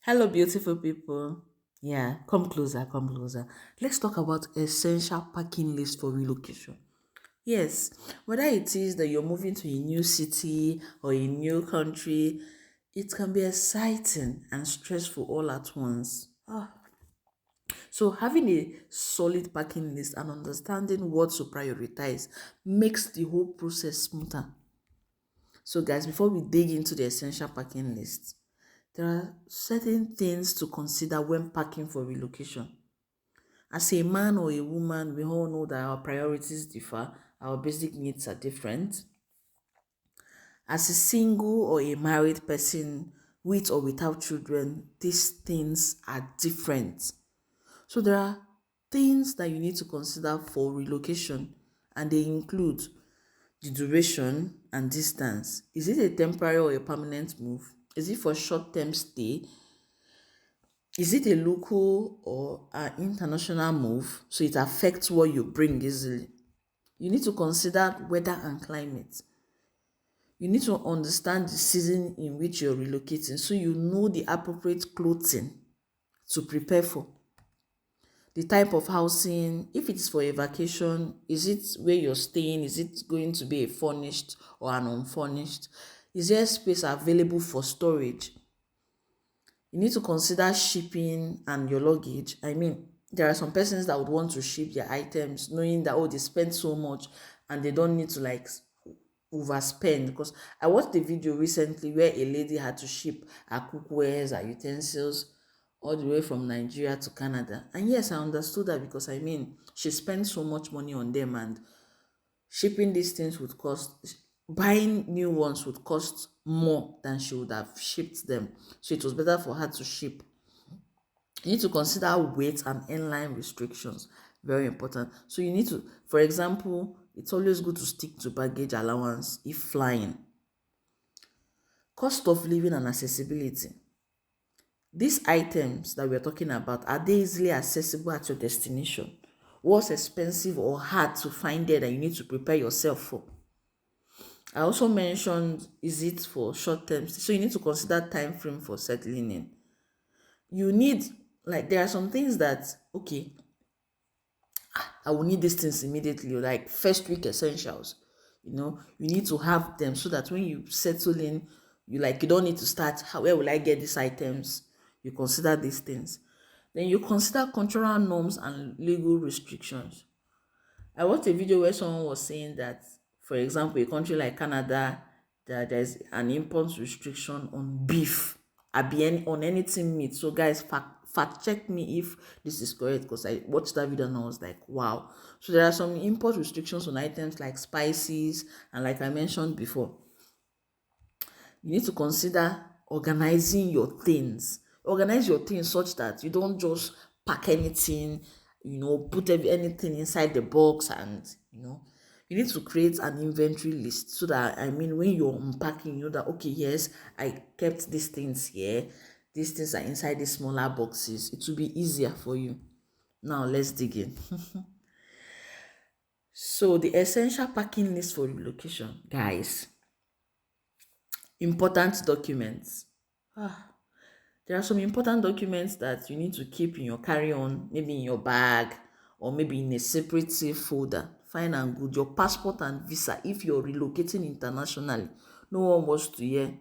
Hello, beautiful people. Yeah, come closer, come closer. Let's talk about essential packing list for relocation. Yes, whether it is that you're moving to a new city or a new country, it can be exciting and stressful all at once. So, having a solid packing list and understanding what to prioritize makes the whole process smoother. So, guys, before we dig into the essential packing list, there are certain things to consider when packing for relocation. As a man or a woman, we all know that our priorities differ, our basic needs are different. As a single or a married person with or without children, these things are different. So there are things that you need to consider for relocation, and they include the duration and distance. Is it a temporary or a permanent move? Is it for short-term stay? Is it a local or an international move? So it affects what you bring easily. You need to consider weather and climate. You need to understand the season in which you're relocating so you know the appropriate clothing to prepare for. The type of housing, if it's for a vacation, is it where you're staying? Is it going to be a furnished or an unfurnished? Is there space available for storage? You need to consider shipping and your luggage. I mean, there are some persons that would want to ship their items knowing that, oh, they spend so much and they don't need to overspend. Because I watched a video recently where a lady had to ship her cookwares, her utensils all the way from Nigeria to Canada. And yes, I understood that because I mean, she spent so much money on them, and shipping these things would cost, buying new ones would cost more than she would have shipped them. So it was better for her to ship. You need to consider weight and airline restrictions. Very important. So you need to, for example, it's always good to stick to baggage allowance if flying. Cost of living and accessibility. These items that we're talking about, are they easily accessible at your destination? What's expensive or hard to find there that you need to prepare yourself for? I also mentioned, is it for short term? So you need to consider time frame for settling in. You need, like, there are some things that, okay, I will need these things immediately, like first week essentials. You need to have them so that when you settle in, you don't need to start, where will I get these items? You consider these things. Then you consider cultural norms and legal restrictions. I watched a video where someone was saying that, for example, a country like Canada, that there's an import restriction on beef, on anything meat. So guys, fact check me if this is correct, because I watched that video and I was like, wow. So there are some import restrictions on items like spices, and like I mentioned before, you need to consider organizing your things. Organize your things such that you don't just pack anything, put anything inside the box, and you need to create an inventory list so that, I mean, when you're unpacking, you know that, okay, yes, I kept these things here. These things are inside these smaller boxes. It will be easier for you. Now let's dig in. So the essential packing list for relocation, guys. Important documents. There are some important documents that you need to keep in your carry-on, maybe in your bag, or maybe in a separate safe folder. Fine and good. Your passport and visa if you're relocating internationally. No one wants to hear,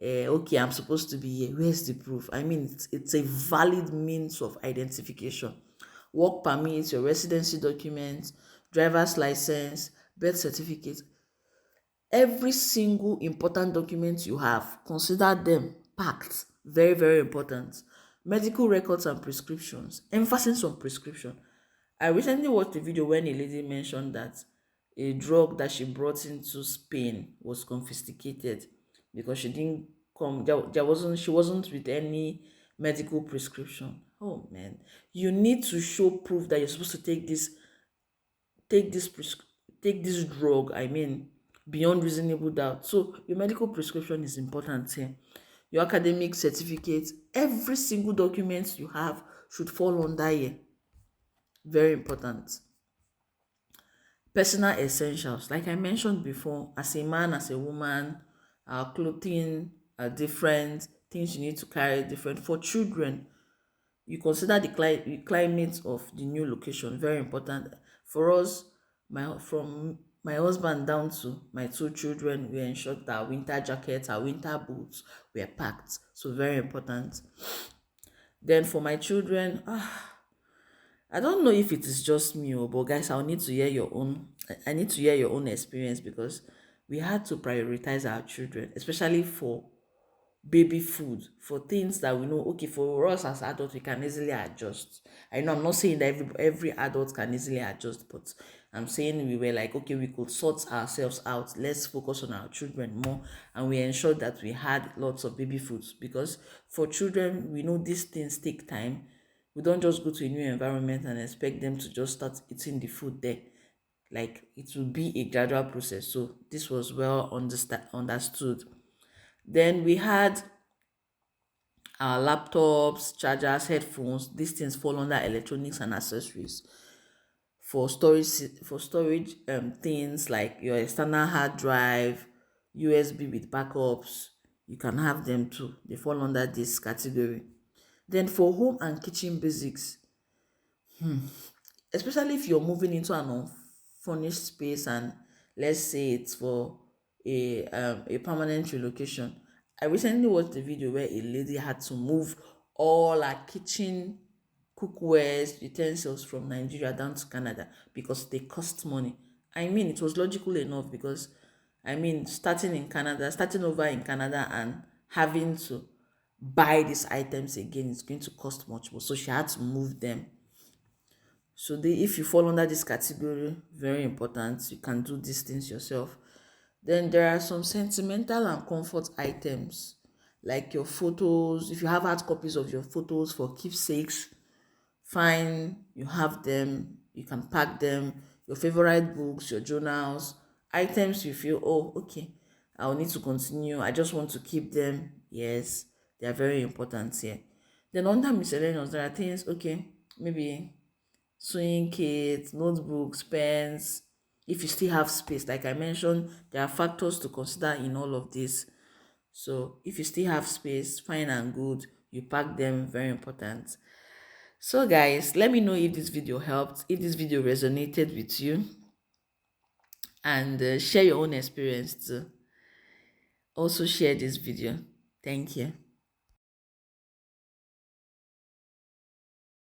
okay, I'm supposed to be here. Where's the proof? I mean, it's a valid means of identification. Work permit, your residency documents, driver's license, birth certificate. Every single important document you have, consider them packed. Very, very important. Medical records and prescriptions. Emphasis on prescription. I recently watched a video when a lady mentioned that a drug that she brought into Spain was confiscated because she didn't come. There wasn't she wasn't with any medical prescription. Oh man, you need to show proof that you're supposed to take this take this drug, I mean, beyond reasonable doubt. So your medical prescription is important here. Your academic certificate, every single document you have should fall under here. Very important. Personal essentials, like I mentioned before, as a man, as a woman, our clothing are different, things you need to carry different. For children, you consider the climate of the new location very important. For us, from my husband down to my two children, we ensured that our winter jackets, our winter boots were packed. So very important. Then for my children, I don't know if it is just me, but guys, I'll need to hear your own. I need to hear your own experience because we had to prioritize our children, especially for baby food, for things that we know. Okay, for us as adults, we can easily adjust. I know I'm not saying that every adult can easily adjust, but I'm saying we were like, okay, we could sort ourselves out. Let's focus on our children more, and we ensured that we had lots of baby foods because for children, we know these things take time. We don't just go to a new environment and expect them to just start eating the food there. Like it will be a gradual process. So this was well understood. Then we had our laptops, chargers, headphones. These things fall under electronics and accessories. For storage things like your external hard drive, USB with backups, you can have them too. They fall under this category. Then for home and kitchen basics, especially if you're moving into an unfurnished space and let's say it's for a permanent relocation. I recently watched a video where a lady had to move all her kitchen cookwares utensils from Nigeria down to Canada because they cost money. I mean, it was logical enough because I mean, starting over in Canada and having to buy these items again is going to cost much more, so she had to move them. So if you fall under this category, very important, you can do these things yourself. Then there are some sentimental and comfort items like your photos. If you have hard copies of your photos for keepsakes, fine, you have them, you can pack them. Your favorite books, your journals, items you feel, oh, okay, I'll need to continue. I just want to keep them. Yes, they are very important here. Then under miscellaneous, there are things, okay, maybe sewing kits, notebooks, pens. If you still have space, like I mentioned, there are factors to consider in all of this. So if you still have space, fine and good, you pack them, very important. So guys, let me know if this video helped, if this video resonated with you, and share your own experience too. Also share this video. Thank you.